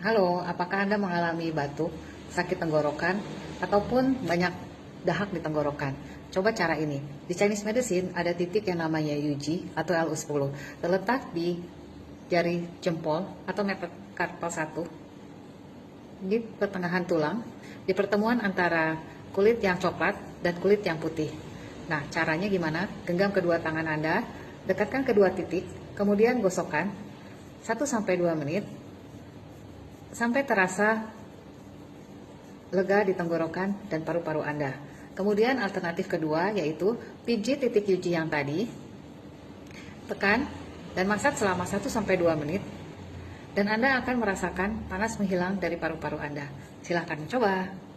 Halo, apakah Anda mengalami batuk, sakit tenggorokan, ataupun banyak dahak di tenggorokan? Coba cara ini. Di Chinese medicine ada titik yang namanya Yuji atau LU10, terletak di jari jempol atau metakarpal 1 di pertengahan tulang, di pertemuan antara kulit yang coklat dan kulit yang putih. Nah, caranya gimana? Genggam kedua tangan Anda, dekatkan kedua titik, kemudian gosokkan 1-2 menit sampai terasa lega di tenggorokan dan paru-paru Anda. Kemudian alternatif kedua yaitu pijit titik Yuji yang tadi, tekan dan masak selama 1-2 menit dan Anda akan merasakan panas menghilang dari paru-paru Anda. Silahkan coba.